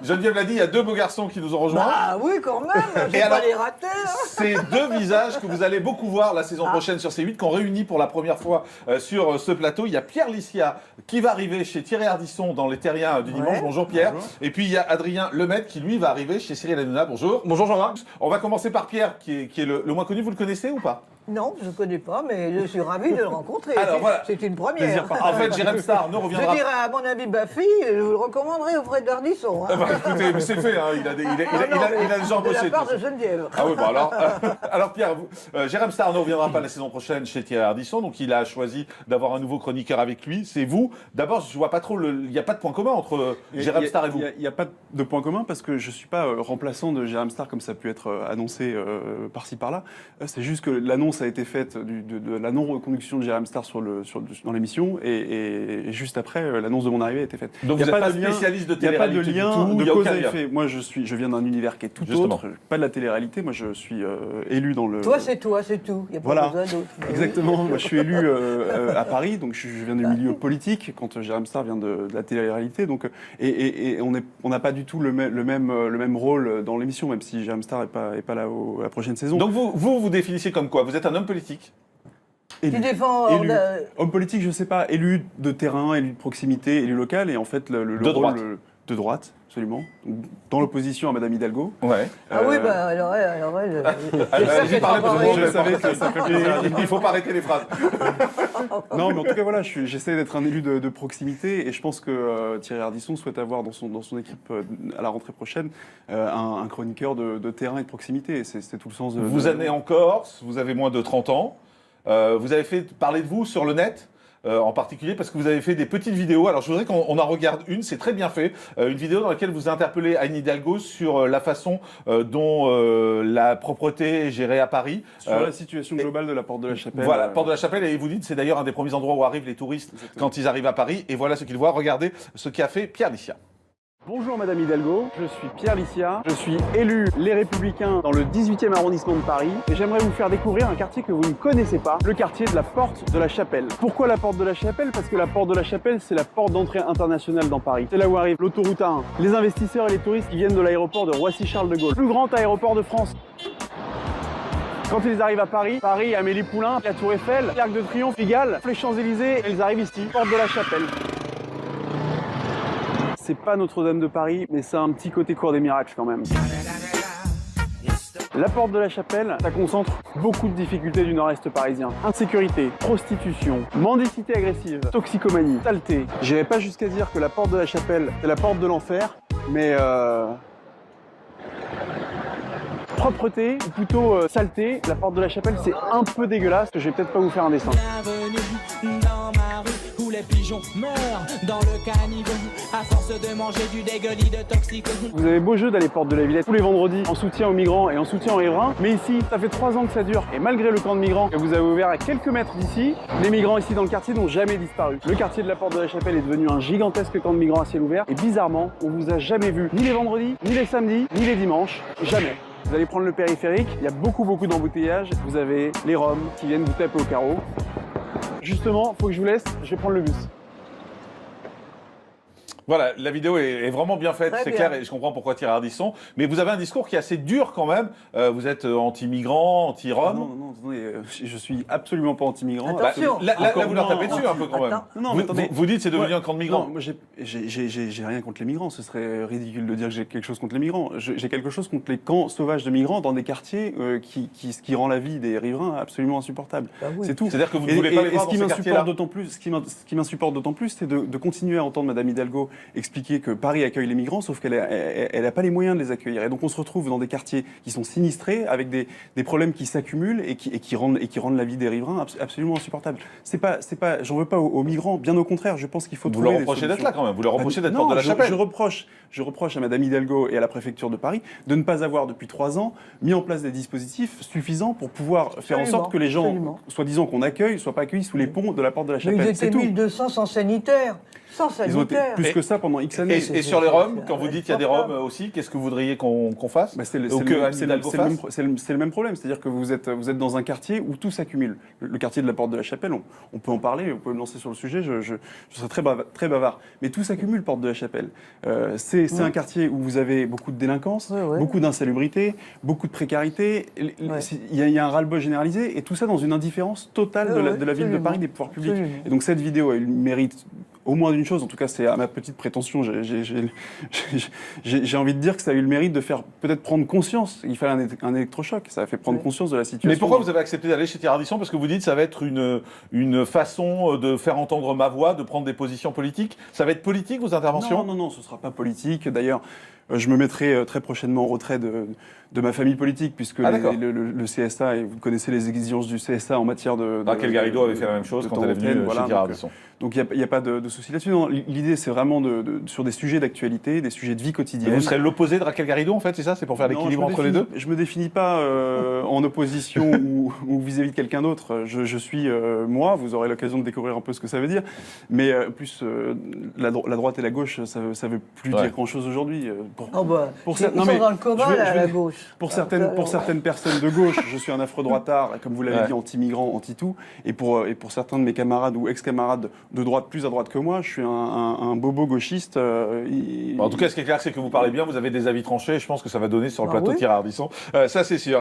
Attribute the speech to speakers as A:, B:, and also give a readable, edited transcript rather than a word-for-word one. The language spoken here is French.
A: Geneviève l'a dit, il y a deux beaux garçons qui nous ont rejoints.
B: Ah oui, quand même, je vais pas les rater.
A: C'est deux visages que vous allez beaucoup voir la saison prochaine sur C8, qu'on réunit pour la première fois sur ce plateau. Il y a Pierre Licia qui va arriver chez Thierry Ardisson dans Les Terriens du dimanche. Bonjour Pierre.
C: Bonjour.
A: Et puis il y a Adrien Lemaitre qui lui va arriver chez Cyril Hanouna. Bonjour.
C: Bonjour Jean-Marc.
A: On va commencer par Pierre qui est le moins connu. Vous le connaissez ou pas?
B: Non, je ne connais pas, mais je suis ravie de le rencontrer.
A: Alors, voilà.
B: C'est une première.
A: En fait, Jérém Star ne
B: Je
A: reviendra
B: dirais à mon ami Baffy, je vous le recommanderais auprès d'Ardisson.
A: Bah, écoutez, mais c'est fait, hein. il a déjà
B: De
A: embauché.
B: la part de Geneviève.
A: Ah oui, bah alors Pierre, Jérém Star ne reviendra pas la saison prochaine chez Thierry Ardisson, donc il a choisi d'avoir un nouveau chroniqueur avec lui. C'est vous. D'abord, je vois pas trop, il n'y a pas de point commun entre Jérém Star et vous.
C: Il n'y a pas de point commun parce que je ne suis pas remplaçant de Jérém Star comme ça a pu être annoncé par-ci par-là. C'est juste que l'annonce a été faite de la non-reconduction de Jérém Star dans l'émission et juste après, l'annonce de mon arrivée a été faite.
A: Donc vous n'êtes pas spécialiste de télé-réalité
C: du tout. Il n'y a pas de lien
A: il y
C: de
A: a
C: cause
A: aucun
C: à
A: lien.
C: effet. Moi, je viens d'un univers qui est tout
A: Justement.
C: autre, pas de la télé-réalité. Moi, je suis élu dans le...
B: Toi, c'est tout. Il n'y a pas
C: Voilà,
B: besoin d'autre.
C: exactement. Moi, je suis élu à Paris, donc je viens du milieu politique, quand Jérém Star vient de la télé-réalité. Donc, et on n'a pas du tout le même rôle dans l'émission, même si Jérém Star n'est pas là à la prochaine saison.
A: Donc vous définissez comme quoi? Vous êtes un homme politique?
B: Tu défends...
C: Homme politique, je sais pas, élu de terrain, élu de proximité, élu local, et en fait le
A: De
C: rôle
A: droite.
C: de droite, absolument, dans l'opposition à Madame Hidalgo.
A: Ouais.
B: Ah oui, bah alors elle...
A: J'ai parlé parce que
C: Je savais que ça fait plaisir.
A: il faut pas arrêter les phrases.
C: Non, mais en tout cas, voilà, j'essaie d'être un élu de proximité, et je pense que Thierry Ardisson souhaite avoir dans son équipe à la rentrée prochaine un chroniqueur de terrain et de proximité. C'est tout le sens de...
A: Vous êtes né en Corse, vous avez moins de 30 ans. Vous avez fait parler de vous sur le net, en particulier parce que vous avez fait des petites vidéos. Alors je voudrais qu'on en regarde une, c'est très bien fait. Une vidéo dans laquelle vous interpellez Anne Hidalgo sur la façon dont la propreté est gérée à Paris.
C: Sur la situation globale de la Porte de la Chapelle.
A: Voilà, Porte de la Chapelle, et vous dites c'est d'ailleurs un des premiers endroits où arrivent les touristes quand ils arrivent à Paris. Et voilà ce qu'ils voient. Regardez ce qu'a fait Pierre Licia.
C: Bonjour Madame Hidalgo, je suis Pierre Licia, je suis élu Les Républicains dans le 18e arrondissement de Paris et j'aimerais vous faire découvrir un quartier que vous ne connaissez pas, le quartier de la Porte de la Chapelle. Pourquoi la Porte de la Chapelle? Parce que la Porte de la Chapelle, c'est la porte d'entrée internationale dans Paris. C'est là où arrive l'autoroute A1, les investisseurs et les touristes qui viennent de l'aéroport de Roissy-Charles de Gaulle, plus grand aéroport de France. Quand ils arrivent à Paris, Amélie-Poulain, la Tour Eiffel, l'Arc de Triomphe, Pigalle, les Champs-Élysées, ils arrivent ici, Porte de la Chapelle. C'est pas Notre-Dame de Paris, mais ça a un petit côté cours des miracles quand même. La Porte de la Chapelle, ça concentre beaucoup de difficultés du nord-est parisien. Insécurité, prostitution, mendicité agressive, toxicomanie, saleté. J'irai pas jusqu'à dire que la Porte de la Chapelle, c'est la porte de l'enfer, mais propreté, ou plutôt saleté, la Porte de la Chapelle, c'est un peu dégueulasse. Je vais peut-être pas vous faire un dessin.
D: Bienvenue dans ma rue où les pigeons meurent dans le caniveau à force de manger du dégueulis de toxico.
C: Vous avez beau jeu d'aller Porte de la Villette tous les vendredis en soutien aux migrants et en soutien aux riverains, mais ici, ça fait 3 ans que ça dure. Et malgré le camp de migrants que vous avez ouvert à quelques mètres d'ici, les migrants ici dans le quartier n'ont jamais disparu. Le quartier de la Porte de la Chapelle est devenu un gigantesque camp de migrants à ciel ouvert et bizarrement, on vous a jamais vu, ni les vendredis, ni les samedis, ni les dimanches, jamais. Vous allez prendre le périphérique, il y a beaucoup d'embouteillages, vous avez les Roms qui viennent vous taper au carreau. Justement, faut que je vous laisse, je vais prendre le bus.
A: Voilà, la vidéo est vraiment bien faite,
B: Très
A: c'est
B: bien.
A: clair, et je comprends pourquoi Thierry Ardisson. Mais vous avez un discours qui est assez dur quand même. Vous êtes anti-migrant, anti-Rome.
C: Non, attendez, je suis absolument pas anti-migrant.
B: Attention.
A: Là,
C: Encore
A: vous leur
C: moins
A: tapez dessus un peu quand même.
B: Attends.
C: Non, mais attendez.
A: Vous dites c'est devenu un camp de migrants.
C: Non, moi j'ai rien contre les migrants. Ce serait ridicule de dire que j'ai quelque chose contre les migrants. J'ai quelque chose contre les camps sauvages de migrants dans des quartiers qui rend la vie des riverains absolument insupportable.
B: Bah oui.
C: C'est tout.
A: C'est-à-dire que vous ne voulez pas les voir
C: ce qui
A: dans ces quartiers-là.
C: ce qui m'insupporte d'autant plus, c'est de continuer à entendre Madame Hidalgo expliquer que Paris accueille les migrants, sauf qu'elle n'a pas les moyens de les accueillir. Et donc on se retrouve dans des quartiers qui sont sinistrés, avec des problèmes qui s'accumulent et qui rendent la vie des riverains absolument insupportable. J'en veux pas aux migrants, bien au contraire, je pense qu'il faut
A: Vous
C: trouver
A: leur
C: des
A: reprochez d'être
C: solutions.
A: là quand même. Vous leur reprochez d'être
C: Non,
A: Porte de la Chapelle.
C: je reproche à Madame Hidalgo et à la préfecture de Paris de ne pas avoir depuis 3 ans mis en place des dispositifs suffisants pour pouvoir faire en sorte que les gens,
B: Absolument.
C: soi-disant qu'on accueille, soient pas accueillis sous les ponts de la Porte de la
B: Mais ils
C: Chapelle. C'est
B: étaient
C: tout.
B: 1200 sans sanitaire. Sans
C: Ils ont été
B: sanitaire.
C: plus que ça pendant X années.
A: Et sur les Roms,
B: c'est
A: quand vous dites qu'il y a des Roms aussi, qu'est-ce que vous voudriez qu'on fasse?
C: Bah, c'est le,
A: Ou
C: c'est
A: que
C: le-
A: Anne
C: c'est le-
A: Hidalgo
C: c'est le même
A: fasse
C: pro- c'est le- c'est le même problème, c'est-à-dire que vous êtes dans un quartier où tout s'accumule. Le quartier de la Porte de la Chapelle, on peut en parler, vous pouvez me lancer sur le sujet, je serai très bavard. Mais tout s'accumule, Porte de la Chapelle. C'est un quartier où vous avez beaucoup de délinquance,
B: Ouais.
C: beaucoup d'insalubrité, beaucoup de précarité.
B: Ouais.
C: Il y a un ras-le-bol généralisé, et tout ça dans une indifférence totale de la ville de
B: absolument.
C: Paris, des pouvoirs publics.
B: Absolument.
C: Et donc cette vidéo a eu le mérite au moins d'une chose, en tout cas c'est à ma petite prétention, j'ai envie de dire que ça a eu le mérite de faire peut-être prendre conscience, il fallait un électrochoc, ça a fait prendre conscience de la situation.
A: Mais pourquoi vous avez accepté d'aller chez Thierry Ardisson? Parce que vous dites que ça va être une façon de faire entendre ma voix, de prendre des positions politiques. Ça va être politique, vos interventions?
C: Non, ce ne sera pas politique. D'ailleurs, je me mettrai très prochainement en retrait de ma famille politique, puisque
A: d'accord.
C: le CSA, et vous connaissez les exigences du CSA en matière de...
A: Raquel Garrido avait fait la même chose
C: de
A: quand
C: temps
A: elle est venue
C: d'antenne,
A: chez
C: voilà,
A: Thierry Ardisson.
C: Donc il n'y a pas de souci là-dessus. Non, l'idée, c'est vraiment sur des sujets d'actualité, des sujets de vie
A: Et
C: quotidienne.
A: vous serez l'opposé de Raquel Garrido, en fait, c'est ça? C'est pour faire
C: Non,
A: l'équilibre entre les deux?
C: Je me définis pas en opposition ou vis-à-vis de quelqu'un d'autre. Je suis moi, vous aurez l'occasion de découvrir un peu ce que ça veut dire. Mais plus la droite et la gauche, ça veut plus dire grand-chose aujourd'hui.
B: Oh bah,
C: Pour
B: ils
C: ça- non,
B: sont
C: mais
B: dans le coma,
C: je vais-
B: là,
C: je
B: à
C: vais-
B: la gauche.
C: Pour certaines personnes de gauche, je suis un afro-droitard, comme vous l'avez
A: Ouais.
C: dit, anti-migrant, anti-tout. Et pour certains de mes camarades ou ex-camarades de droite, plus à droite que moi, je suis un bobo gauchiste.
A: En tout cas, ce qui est clair, c'est que vous parlez bien, vous avez des avis tranchés, et je pense que ça va donner sur le
B: Ah
A: plateau
B: oui.
A: Thierry Ardisson. Ça, c'est sûr.